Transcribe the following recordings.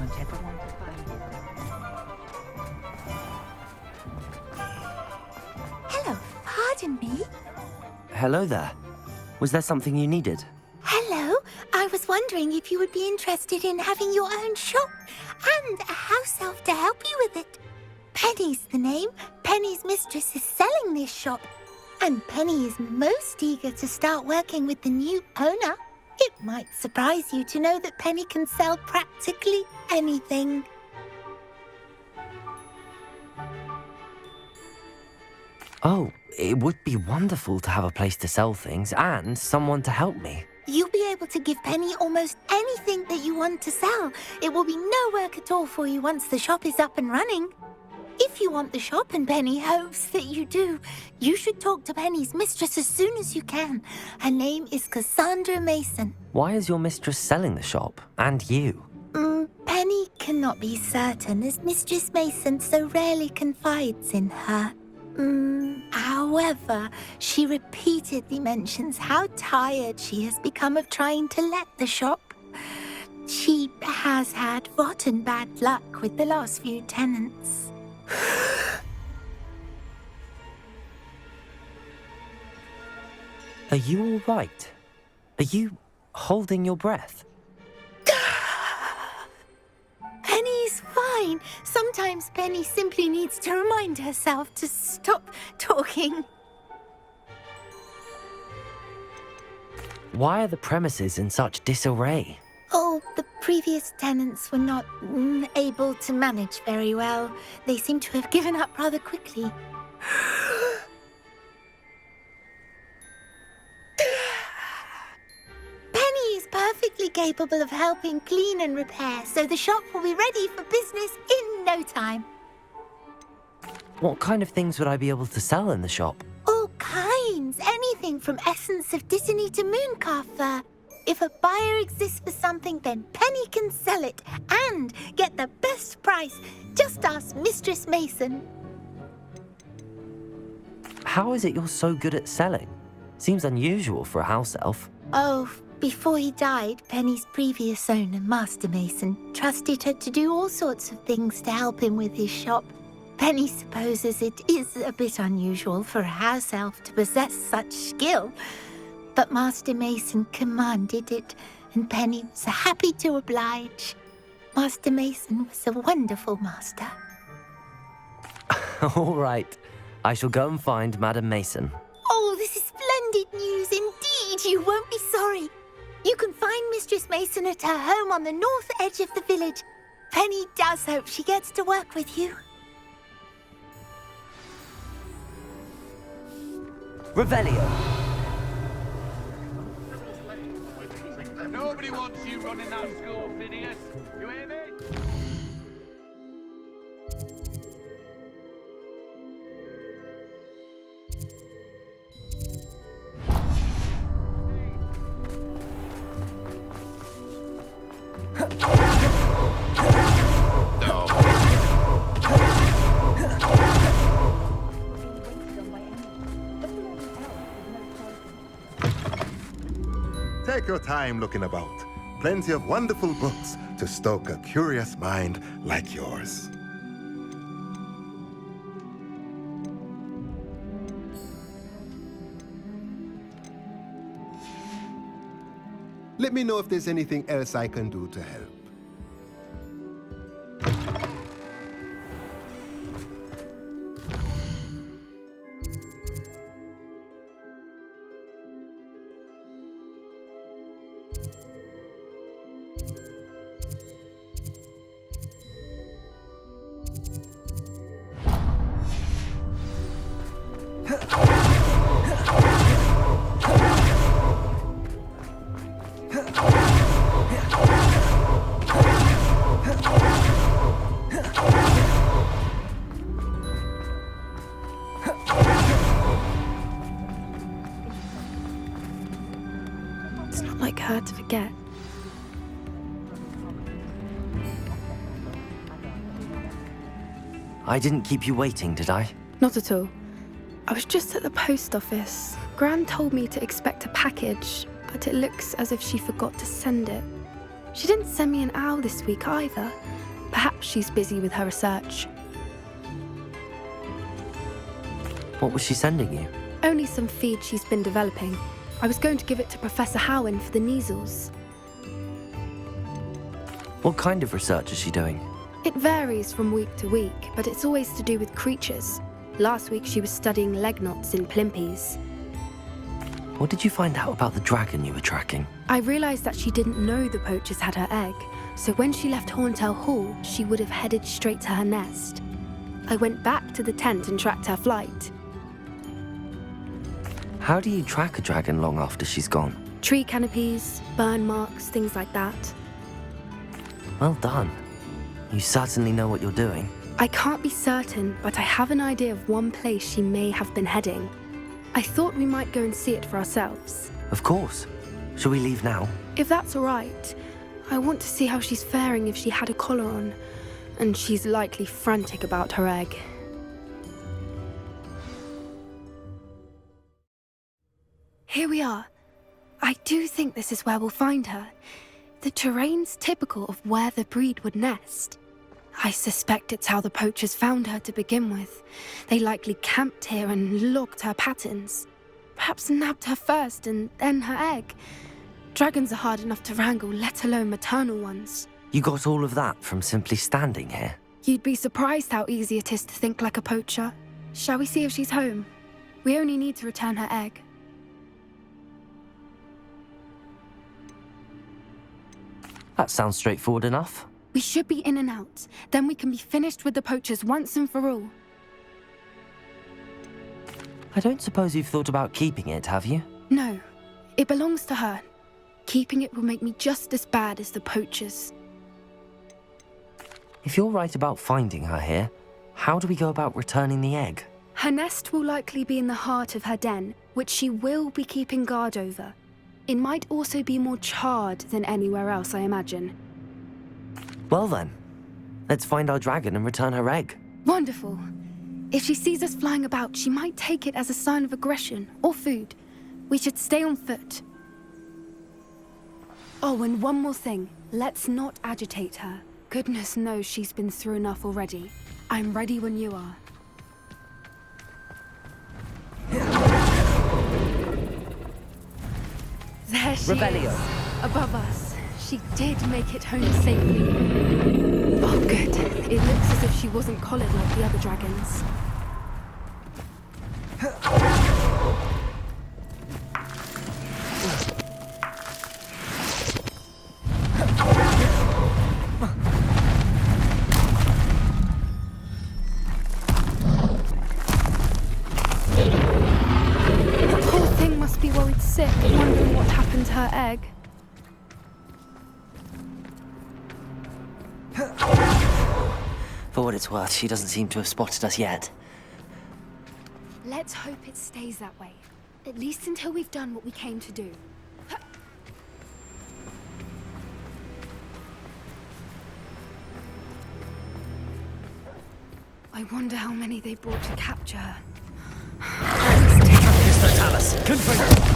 want everyone to find it. Hello, pardon me. Hello there. Was there something you needed? Hello, I was wondering if you would be interested in having your own shop and a house elf to help you with it. Penny's the name. Penny's mistress is selling this shop, and Penny is most eager to start working with the new owner. It might surprise you to know that Penny can sell practically anything. Oh, it would be wonderful to have a place to sell things and someone to help me. You'll be able to give Penny almost anything that you want to sell. It will be no work at all for you once the shop is up and running. If you want the shop and Penny hopes that you do, you should talk to Penny's mistress as soon as you can. Her name is Cassandra Mason. Why is your mistress selling the shop? And you? Penny cannot be certain, as Mistress Mason so rarely confides in her. However, she repeatedly mentions how tired she has become of trying to let the shop. She has had rotten bad luck with the last few tenants. Are you all right? Are you holding your breath? Penny's fine. Sometimes Penny simply needs to remind herself to stop talking. Why are the premises in such disarray? Oh, the previous tenants were not able to manage very well. They seem to have given up rather quickly. Penny is perfectly capable of helping clean and repair, so the shop will be ready for business in no time. What kind of things would I be able to sell in the shop? All kinds. Anything from essence of Disney to mooncalf fur. If a buyer exists for something, then Penny can sell it and get the best price. Just ask Mistress Mason. How is it you're so good at selling? Seems unusual for a house elf. Oh, before he died, Penny's previous owner, Master Mason, trusted her to do all sorts of things to help him with his shop. Penny supposes it is a bit unusual for a house elf to possess such skill. But Master Mason commanded it, and Penny was happy to oblige. Master Mason was a wonderful master. All right. I shall go and find Madam Mason. Oh, this is splendid news indeed. You won't be sorry. You can find Mistress Mason at her home on the north edge of the village. Penny does hope she gets to work with you. Revelio. Nobody wants you running that school, Phineas. You hear me? Take your time looking about. Plenty of wonderful books to stoke a curious mind like yours. Let me know if there's anything else I can do to help. It's not like her to forget. I didn't keep you waiting, did I? Not at all. I was just at the post office. Gran told me to expect a package, but it looks as if she forgot to send it. She didn't send me an owl this week either. Perhaps she's busy with her research. What was she sending you? Only some feed she's been developing. I was going to give it to Professor Howen for the measles. What kind of research is she doing? It varies from week to week, but it's always to do with creatures. Last week she was studying leg knots in plimpies. What did you find out about the dragon you were tracking? I realised that she didn't know the poachers had her egg, so when she left Horntail Hall, she would have headed straight to her nest. I went back to the tent and tracked her flight. How do you track a dragon long after she's gone? Tree canopies, burn marks, things like that. Well done. You certainly know what you're doing. I can't be certain, but I have an idea of one place she may have been heading. I thought we might go and see it for ourselves. Of course. Shall we leave now? If that's all right, I want to see how she's faring if she had a collar on, and she's likely frantic about her egg. Here we are. I do think this is where we'll find her. The terrain's typical of where the breed would nest. I suspect it's how the poachers found her to begin with. They likely camped here and logged her patterns. Perhaps nabbed her first and then her egg. Dragons are hard enough to wrangle, let alone maternal ones. You got all of that from simply standing here? You'd be surprised how easy it is to think like a poacher. Shall we see if she's home? We only need to return her egg. That sounds straightforward enough. We should be in and out. Then we can be finished with the poachers once and for all. I don't suppose you've thought about keeping it, have you? No, it belongs to her. Keeping it will make me just as bad as the poachers. If you're right about finding her here, how do we go about returning the egg? Her nest will likely be in the heart of her den, which she will be keeping guard over. It might also be more charred than anywhere else, I imagine. Well then, let's find our dragon and return her egg. Wonderful. If she sees us flying about, she might take it as a sign of aggression or food. We should stay on foot. Oh, and one more thing. Let's not agitate her. Goodness knows she's been through enough already. I'm ready when you are. There she Revelio. is, above us. She did make it home safely. Oh, good. It looks as if she wasn't collared like the other dragons. The poor thing must be worried sick, wondering what happened to her egg. For what it's worth, she doesn't seem to have spotted us yet. Let's hope it stays that way. At least until we've done what we came to do. I wonder how many they brought to capture her. Mr. Talus, confirm.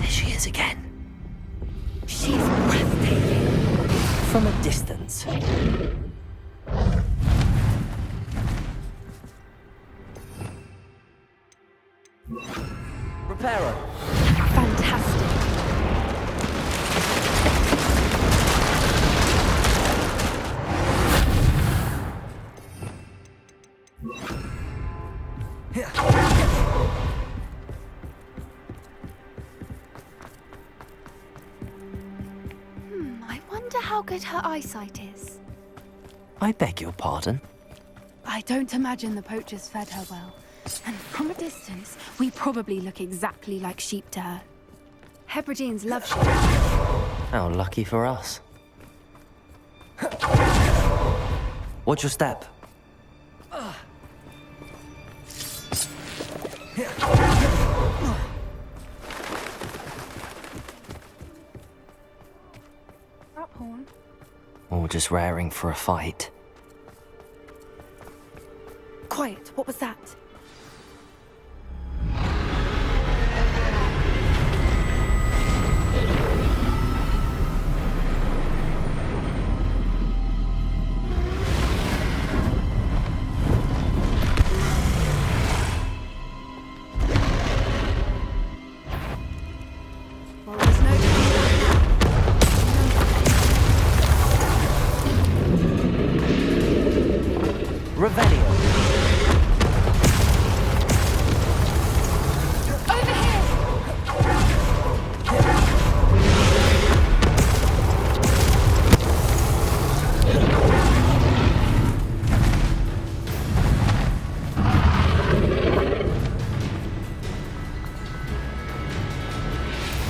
There she is again. She's breathtaking. From a distance. Reparo. Fantastic. I wonder how good her eyesight is. I beg your pardon? I don't imagine the poachers fed her well. And from a distance, we probably look exactly like sheep to her. Hebrideans love sheep. How lucky for us. Watch your step. Raphorn. Oh or just raring for a fight. Quiet, what was that? Well, there's no turning back now. Revelio. Over here!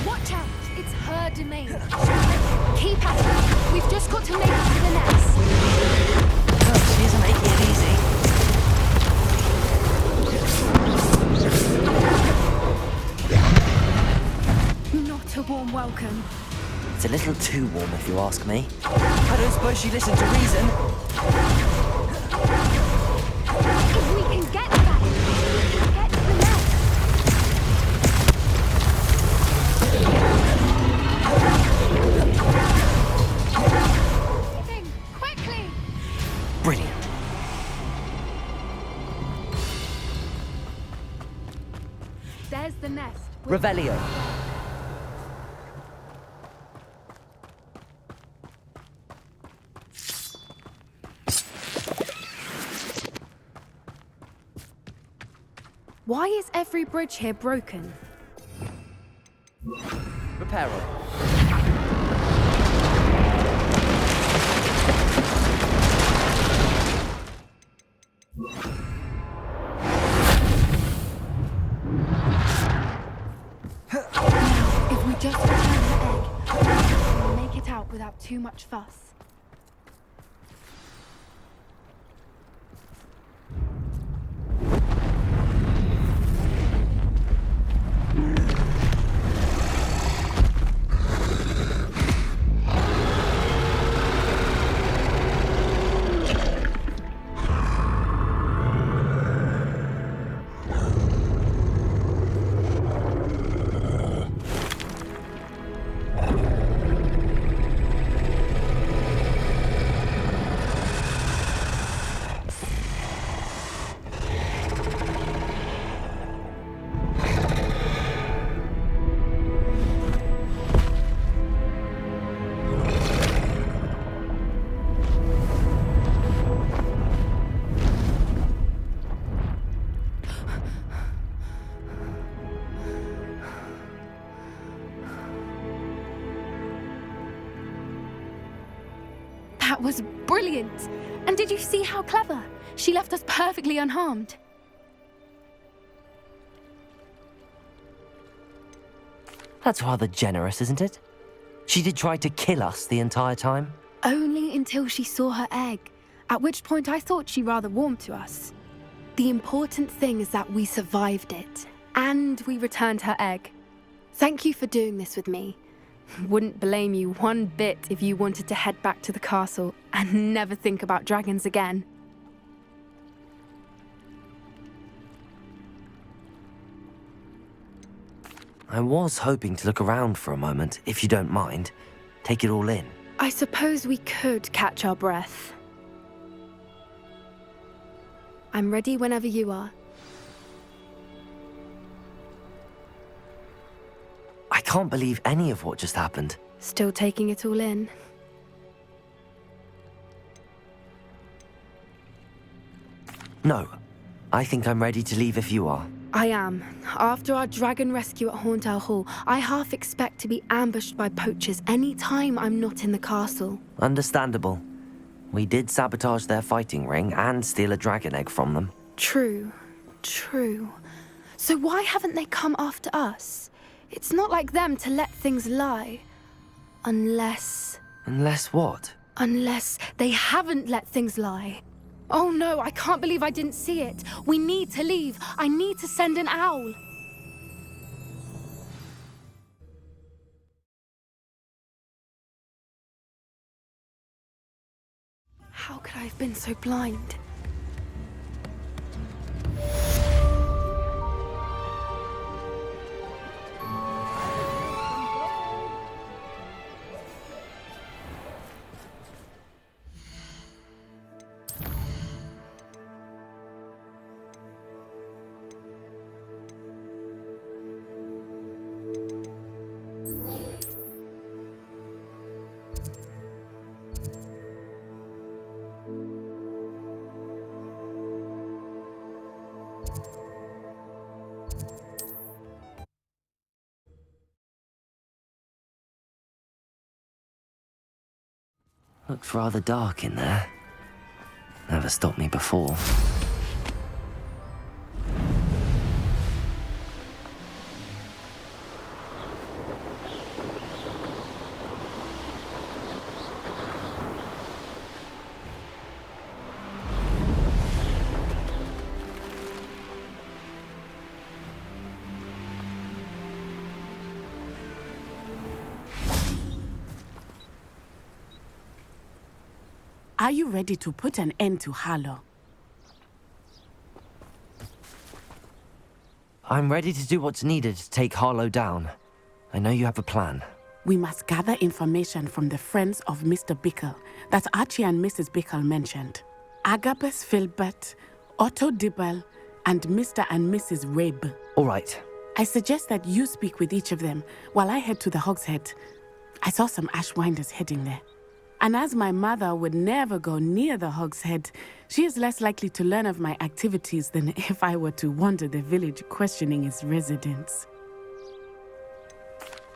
Watch out! It's her domain. Keep at it. We've just got to make it to the nest. Oh, she isn't making it easy. Not a warm welcome. It's a little too warm if you ask me. I don't suppose she listened to reason. If we can get that, we can get to the nest. Moving, quickly! Brilliant. There's the nest. Revelio. Why is every bridge here broken? Reparo. If we just return her egg, we'll make it out without too much fuss. That was brilliant! And did you see how clever? She left us perfectly unharmed. That's rather generous, isn't it? She did try to kill us the entire time. Only until she saw her egg, at which point I thought she rather warmed to us. The important thing is that we survived it, and we returned her egg. Thank you for doing this with me. Wouldn't blame you one bit if you wanted to head back to the castle and never think about dragons again. I was hoping to look around for a moment, if you don't mind. Take it all in. I suppose we could catch our breath. I'm ready whenever you are. I can't believe any of what just happened. Still taking it all in. No, I think I'm ready to leave if you are. I am. After our dragon rescue at Hauntow Hall, I half expect to be ambushed by poachers any time I'm not in the castle. Understandable. We did sabotage their fighting ring and steal a dragon egg from them. True. True. So why haven't they come after us? It's not like them to let things lie. Unless What? Unless they haven't let things lie. Oh no, I can't believe I didn't see it. We need to leave. I need to send an owl. How could I have been so blind? Looks rather dark in there. Never stopped me before. Are you ready to put an end to Harlow? I'm ready to do what's needed to take Harlow down. I know you have a plan. We must gather information from the friends of Mr. Bickle that Archie and Mrs. Bickle mentioned. Agabus Filbert, Otto Dibble, and Mr. and Mrs. Rabe. All right. I suggest that you speak with each of them while I head to the Hogshead. I saw some Ashwinders heading there. And as my mother would never go near the Hogshead, she is less likely to learn of my activities than if I were to wander the village questioning its residents.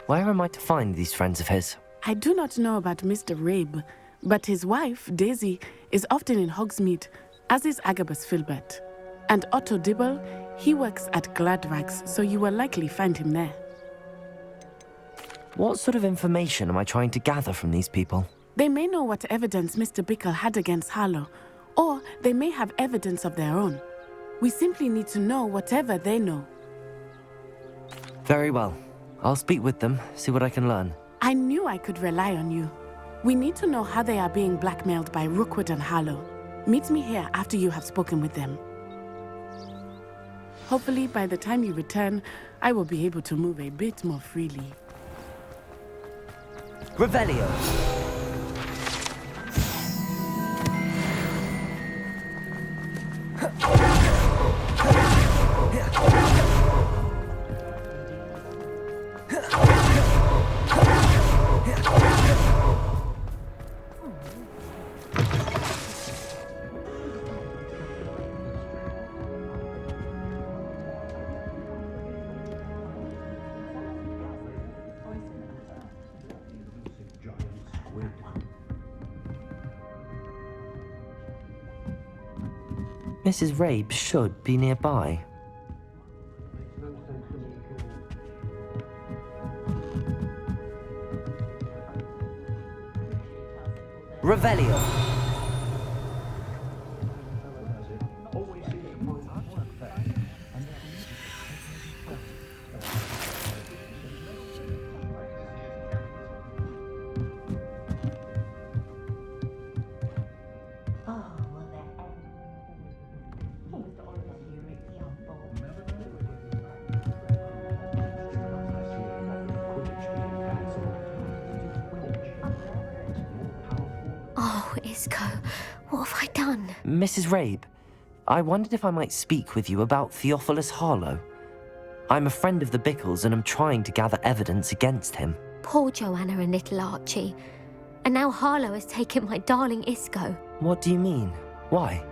Where am I to find these friends of his? I do not know about Mr. Rabe, but his wife, Daisy, is often in Hogsmeade, as is Agabus Filbert. And Otto Dibble, he works at Gladrags, so you will likely find him there. What sort of information am I trying to gather from these people? They may know what evidence Mr. Bickle had against Harlow, or they may have evidence of their own. We simply need to know whatever they know. Very well. I'll speak with them, see what I can learn. I knew I could rely on you. We need to know how they are being blackmailed by Rookwood and Harlow. Meet me here after you have spoken with them. Hopefully, by the time you return, I will be able to move a bit more freely. Revelio! Mrs. Rabe should be nearby. Revelio! Oh, Isco, what have I done? Mrs. Rabe, I wondered if I might speak with you about Theophilus Harlow. I'm a friend of the Bickles and am trying to gather evidence against him. Poor Joanna and little Archie. And now Harlow has taken my darling Isco. What do you mean? Why?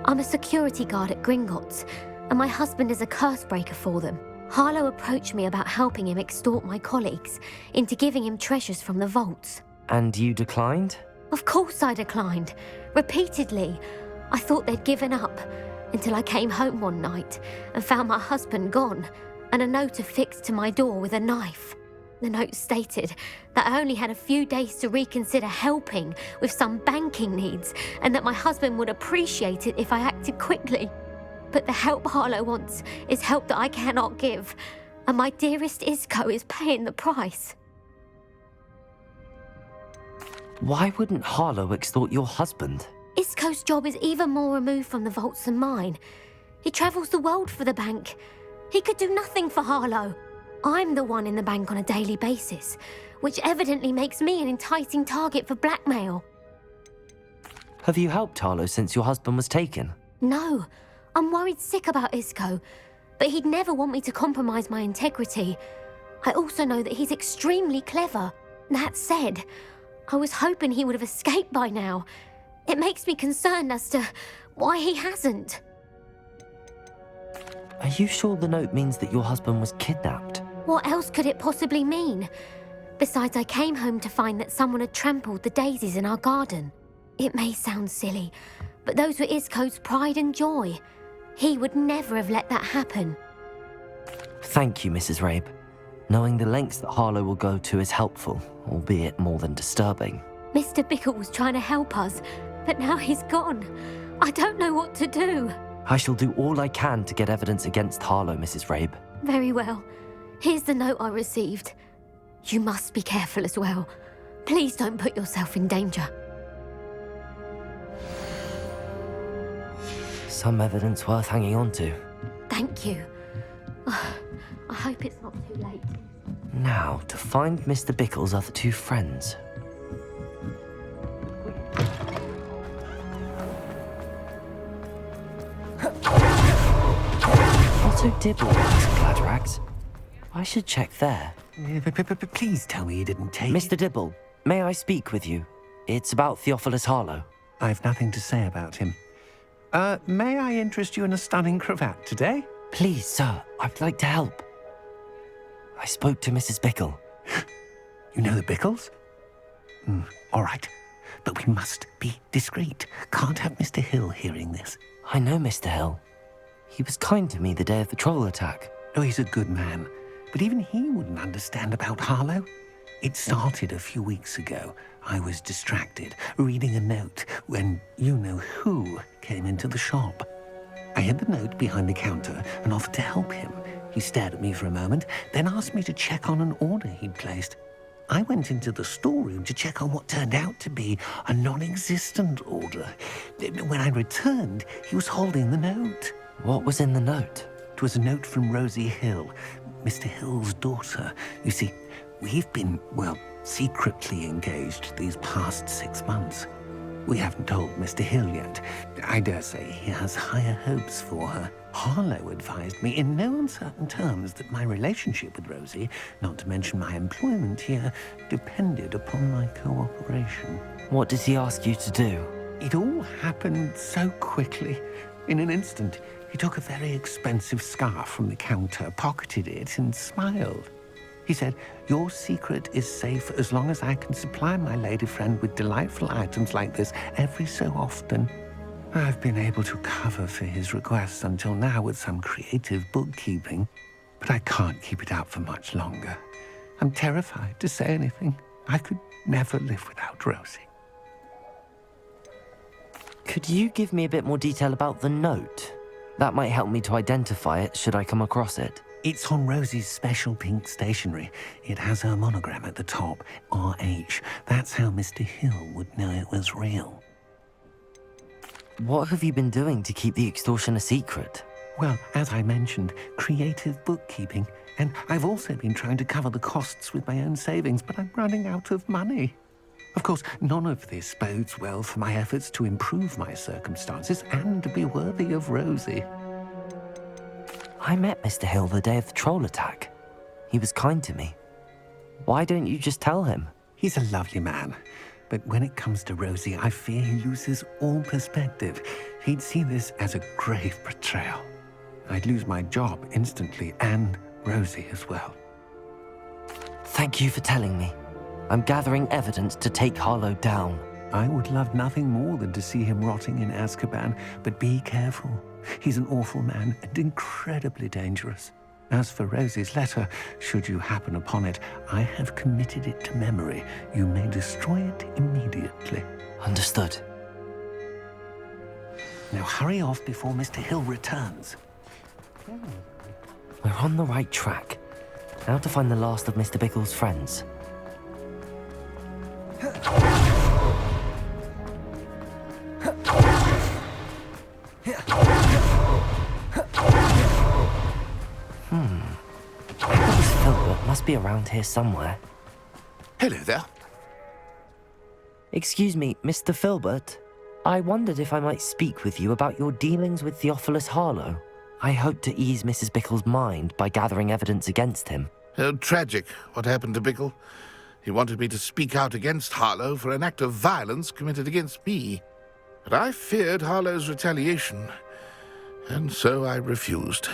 I'm a security guard at Gringotts, and my husband is a curse breaker for them. Harlow approached me about helping him extort my colleagues into giving him treasures from the vaults. And you declined? Of course I declined. Repeatedly. I thought they'd given up, until I came home one night and found my husband gone, and a note affixed to my door with a knife. The note stated that I only had a few days to reconsider helping with some banking needs, and that my husband would appreciate it if I acted quickly. But the help Harlow wants is help that I cannot give, and my dearest Isco is paying the price. Why wouldn't Harlow extort your husband? Isco's job is even more removed from the vaults than mine. He travels the world for the bank. He could do nothing for Harlow. I'm the one in the bank on a daily basis, which evidently makes me an enticing target for blackmail. Have you helped Harlow since your husband was taken? No, I'm worried sick about Isco, but he'd never want me to compromise my integrity. I also know that he's extremely clever. That said, I was hoping he would have escaped by now. It makes me concerned as to why he hasn't. Are you sure the note means that your husband was kidnapped? What else could it possibly mean? Besides, I came home to find that someone had trampled the daisies in our garden. It may sound silly, but those were Isco's pride and joy. He would never have let that happen. Thank you, Mrs. Rabe. Knowing the lengths that Harlow will go to is helpful, albeit more than disturbing. Mr. Bickle was trying to help us, but now he's gone. I don't know what to do. I shall do all I can to get evidence against Harlow, Mrs. Rabe. Very well. Here's the note I received. You must be careful as well. Please don't put yourself in danger. Some evidence worth hanging on to. Thank you. I hope it's not too late. Now, to find Mr. Bickle's other two friends. Otto Dibble has Gladrax. I should check there. Please tell me you didn't take... Mr. Dibble, may I speak with you? It's about Theophilus Harlow. I've nothing to say about him. May I interest you in a stunning cravat today? Please, sir, I'd like to help. I spoke to Mrs. Bickle. You know the Bickles? All right. But we must be discreet. Can't have Mr. Hill hearing this. I know Mr. Hill. He was kind to me the day of the troll attack. Oh, he's a good man. But even he wouldn't understand about Harlow. It started a few weeks ago. I was distracted, reading a note, when you-know-who came into the shop. I hid the note behind the counter and offered to help him. He stared at me for a moment, then asked me to check on an order he'd placed. I went into the storeroom to check on what turned out to be a non-existent order. When I returned, he was holding the note. What was in the note? It was a note from Rosie Hill, Mr. Hill's daughter. You see, we've been, well, secretly engaged these past 6 months. We haven't told Mr. Hill yet. I dare say he has higher hopes for her. Harlow advised me in no uncertain terms that my relationship with Rosie, not to mention my employment here, depended upon my cooperation. What did he ask you to do? It all happened so quickly. In an instant, he took a very expensive scarf from the counter, pocketed it, and smiled. He said, "Your secret is safe as long as I can supply my lady friend with delightful items like this every so often." I've been able to cover for his requests until now with some creative bookkeeping, but I can't keep it up for much longer. I'm terrified to say anything. I could never live without Rosie. Could you give me a bit more detail about the note? That might help me to identify it should I come across it. It's on Rosie's special pink stationery. It has her monogram at the top, RH. That's how Mr. Hill would know it was real. What have you been doing to keep the extortion a secret? Well, as I mentioned, creative bookkeeping. And I've also been trying to cover the costs with my own savings, but I'm running out of money. Of course, none of this bodes well for my efforts to improve my circumstances and to be worthy of Rosie. I met Mr. Hill the day of the troll attack. He was kind to me. Why don't you just tell him? He's a lovely man. But when it comes to Rosie, I fear he loses all perspective. He'd see this as a grave betrayal. I'd lose my job instantly, and Rosie as well. Thank you for telling me. I'm gathering evidence to take Harlow down. I would love nothing more than to see him rotting in Azkaban, but be careful. He's an awful man and incredibly dangerous. As for Rosie's letter, should you happen upon it, I have committed it to memory. You may destroy it immediately. Understood. Now hurry off before Mr. Hill returns. We're on the right track. Now to find the last of Mr. Bickle's friends. This Filbert must be around here somewhere. Hello there. Excuse me, Mr. Filbert. I wondered if I might speak with you about your dealings with Theophilus Harlow. I hope to ease Mrs. Bickle's mind by gathering evidence against him. Oh, tragic what happened to Bickle. He wanted me to speak out against Harlow for an act of violence committed against me. But I feared Harlow's retaliation, and so I refused.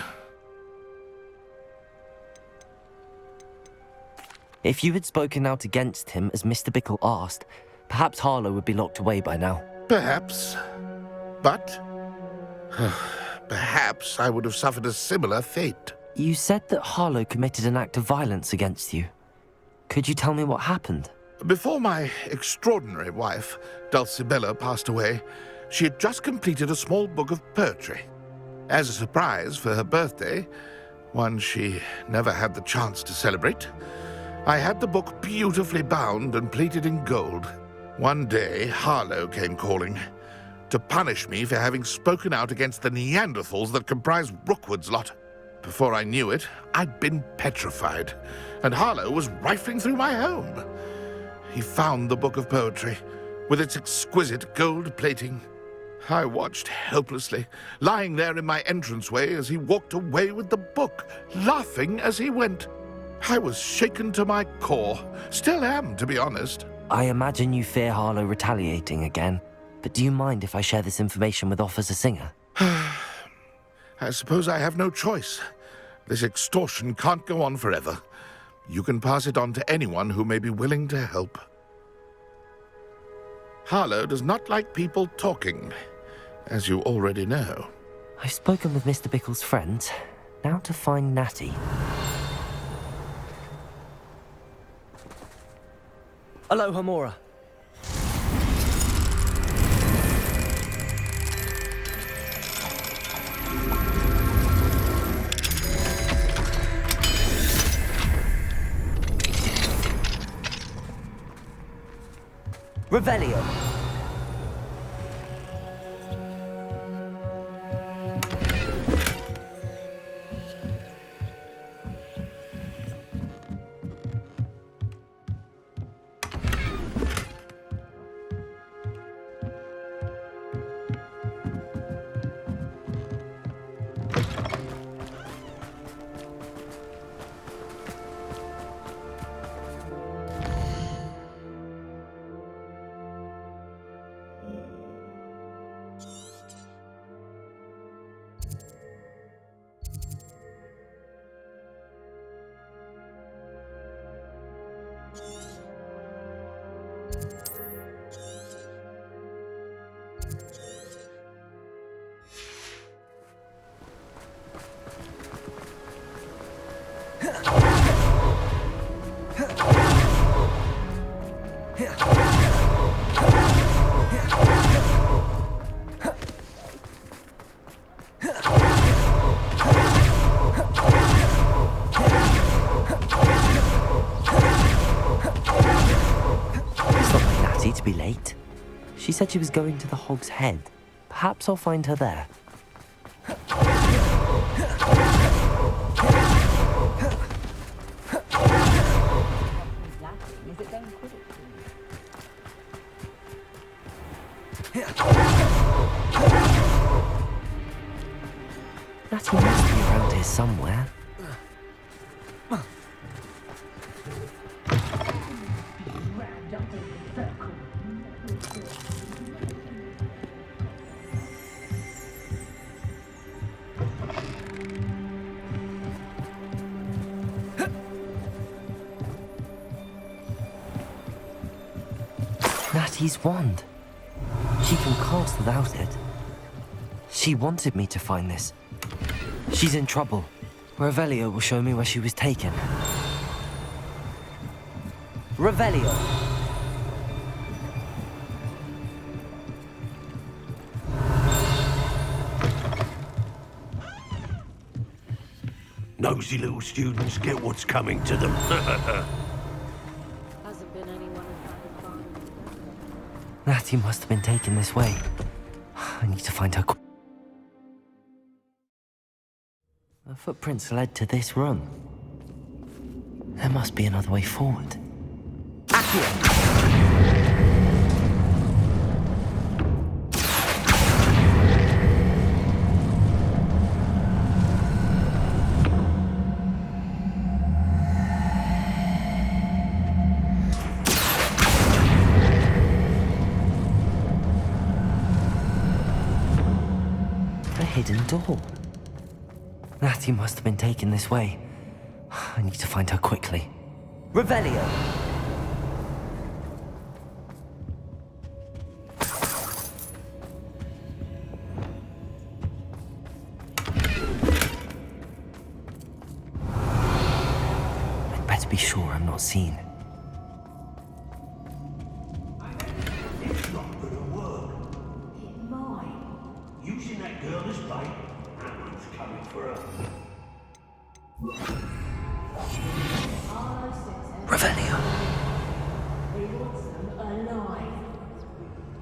If you had spoken out against him as Mr. Bickle asked, perhaps Harlow would be locked away by now. Perhaps. But perhaps I would have suffered a similar fate. You said that Harlow committed an act of violence against you. Could you tell me what happened? Before my extraordinary wife, Dulcibella, passed away, she had just completed a small book of poetry. As a surprise for her birthday, one she never had the chance to celebrate, I had the book beautifully bound and plated in gold. One day, Harlow came calling to punish me for having spoken out against the Neanderthals that comprise Rookwood's lot. Before I knew it, I'd been petrified, and Harlow was rifling through my home. He found the book of poetry, with its exquisite gold plating. I watched helplessly, lying there in my entranceway as he walked away with the book, laughing as he went. I was shaken to my core. Still am, to be honest. I imagine you fear Harlow retaliating again, but do you mind if I share this information with Officer Singer? I suppose I have no choice. This extortion can't go on forever. You can pass it on to anyone who may be willing to help. Harlow does not like people talking, as you already know. I've spoken with Mr. Bickle's friends. Now to find Natty. Aloha, Mora. Revelio. To be late. She said she was going to the Hog's Head. Perhaps I'll find her there. Natty must be around here somewhere. Natty's wand. She can cast without it. She wanted me to find this. She's in trouble. Revelio will show me where she was taken. Revelio! Nosy little students get what's coming to them. Hasn't been anyone in that. Natty must have been taken this way. I need to find her. The footprints led to this room. There must be another way forward. A hidden door. Natty must have been taken this way. I need to find her quickly. Revelio! I'd better be sure I'm not seen. It's not gonna work. It might. Using that girl as bait, that one's coming for her. Revelio. He wants them alive.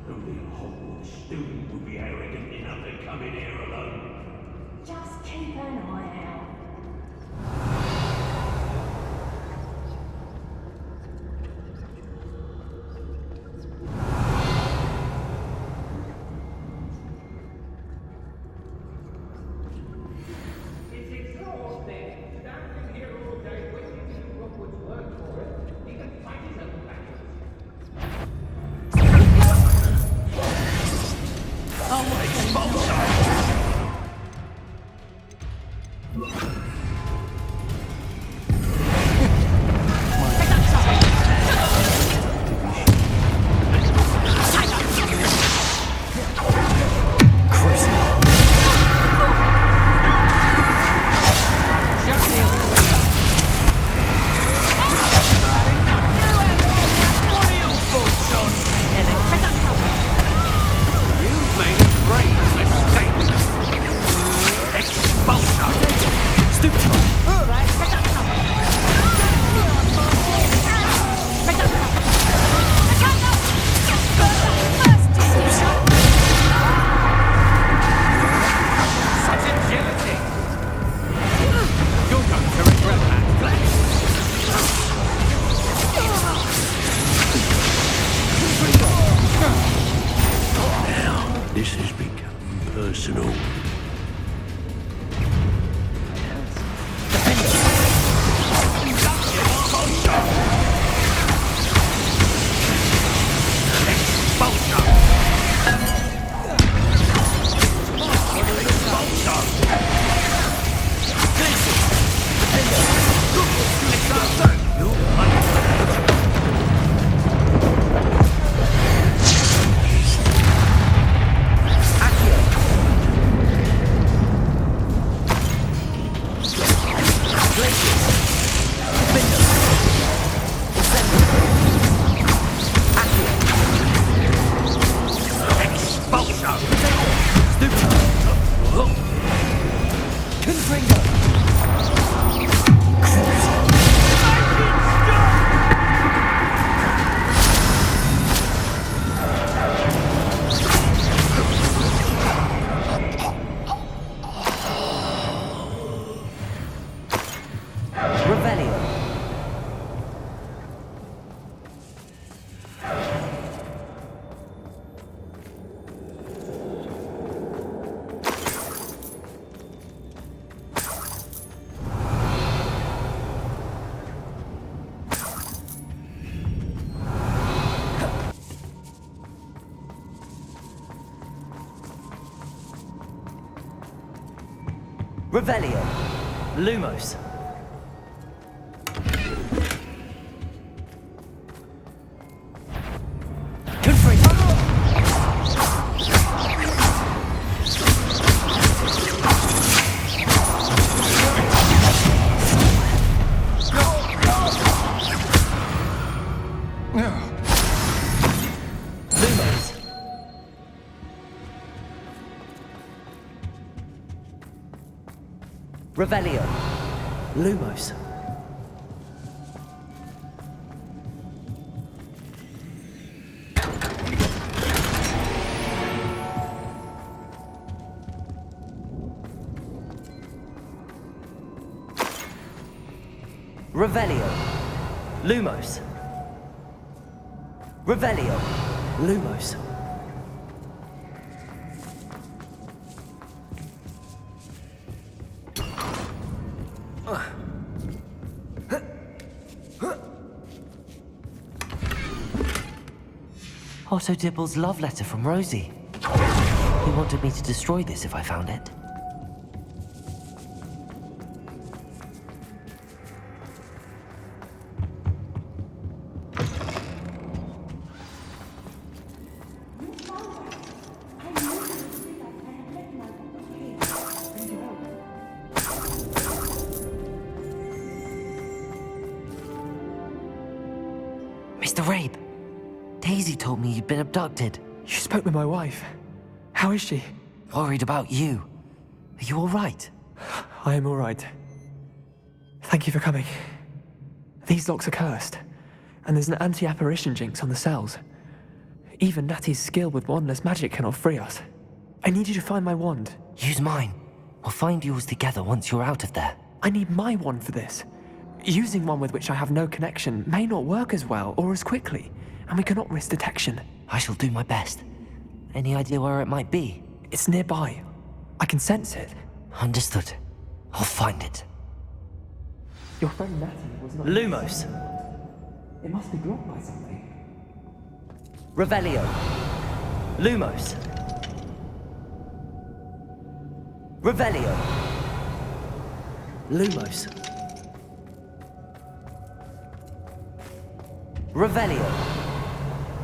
Only a Hogwarts student would be arrogant enough to come in here alone. Just keep an eye out. It's exhausting. Standing here all day waiting to Hogwarts work for it. He can fight his own battles. This has become personal. Revelio. Lumos. Revelio. Lumos. Revelio. Lumos. Revelio. Lumos. Otto Dibble's love letter from Rosie. He wanted me to destroy this if I found it. Mr. Rabe, Daisy told me you'd been abducted. You spoke with my wife. How is she? Worried about you. Are you all right? I am all right. Thank you for coming. These locks are cursed, and there's an anti-apparition jinx on the cells. Even Natty's skill with wandless magic cannot free us. I need you to find my wand. Use mine. We'll find yours together once you're out of there. I need my wand for this. Using one with which I have no connection may not work as well or as quickly, and we cannot risk detection. I shall do my best. Any idea where it might be? It's nearby. I can sense it. Understood. I'll find it. Your friend Natty was not... Lumos. It must be blocked by something. Revelio. Lumos. Revelio. Lumos. Revelio.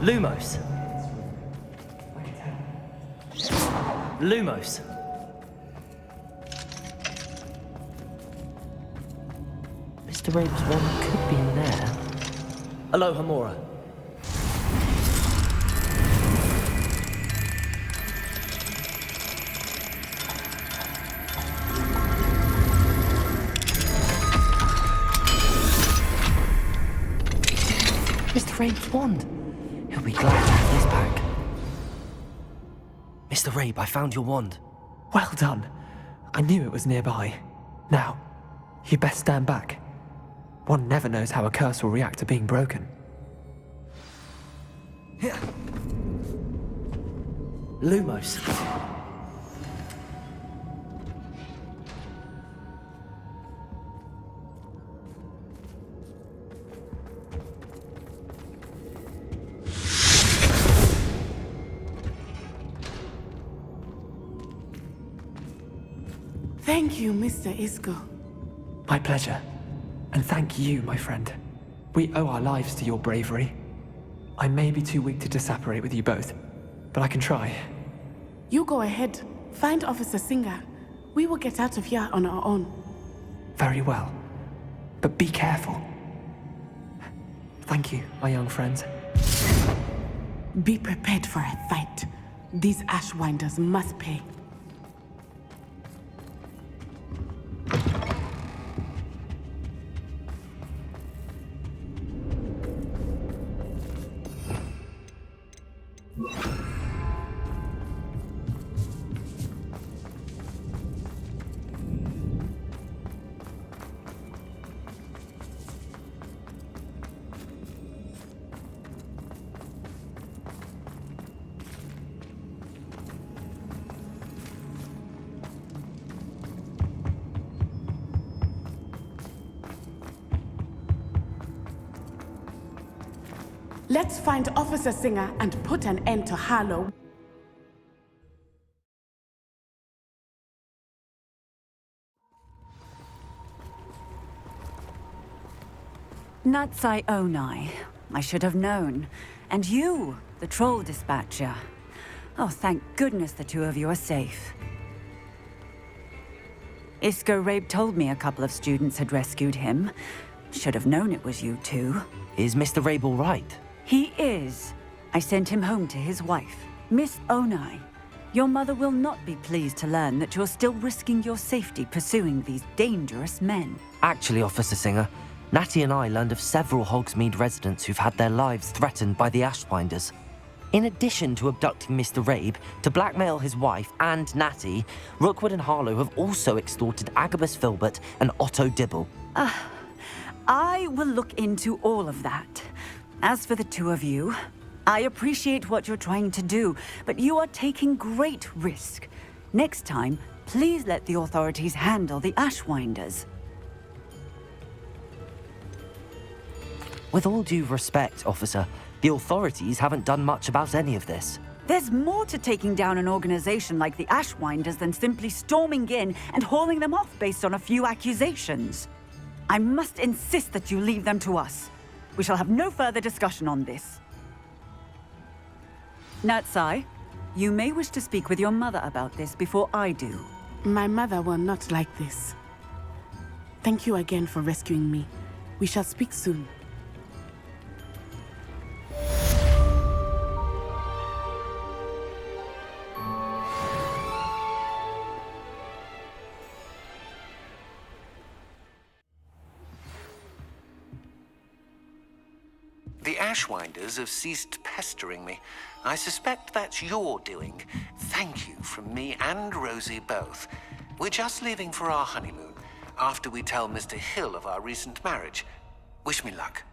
Lumos. Lumos. Mr. Rabe's wand could be in there. Aloha Mora. Mr. Rabe's wand. He'll be glad to have this back. Mr. Rabe, I found your wand. Well done. I knew it was nearby. Now, you best stand back. One never knows how a curse will react to being broken. Lumos. Thank you, Mr. Isco. My pleasure. And thank you, my friend. We owe our lives to your bravery. I may be too weak to disapparate with you both, but I can try. You go ahead. Find Officer Singer. We will get out of here on our own. Very well. But be careful. Thank you, my young friends. Be prepared for a fight. These Ashwinders must pay. Let's find Officer Singer and put an end to Harlow. Natsai Onai. I should have known. And you, the troll dispatcher. Oh, thank goodness the two of you are safe. Isco Rabe told me a couple of students had rescued him. Should have known it was you two. Is Mr. Rabe all right? He is. I sent him home to his wife, Miss Onai. Your mother will not be pleased to learn that you're still risking your safety pursuing these dangerous men. Actually, Officer Singer, Natty and I learned of several Hogsmeade residents who've had their lives threatened by the Ashwinders. In addition to abducting Mr. Rabe to blackmail his wife and Natty, Rookwood and Harlow have also extorted Agabus Filbert and Otto Dibble. I will look into all of that. As for the two of you, I appreciate what you're trying to do, but you are taking great risk. Next time, please let the authorities handle the Ashwinders. With all due respect, officer, the authorities haven't done much about any of this. There's more to taking down an organization like the Ashwinders than simply storming in and hauling them off based on a few accusations. I must insist that you leave them to us. We shall have no further discussion on this. Natsai, you may wish to speak with your mother about this before I do. My mother will not like this. Thank you again for rescuing me. We shall speak soon. The Ashwinders have ceased pestering me. I suspect that's your doing. Thank you from me and Rosie both. We're just leaving for our honeymoon, after we tell Mr. Hill of our recent marriage. Wish me luck.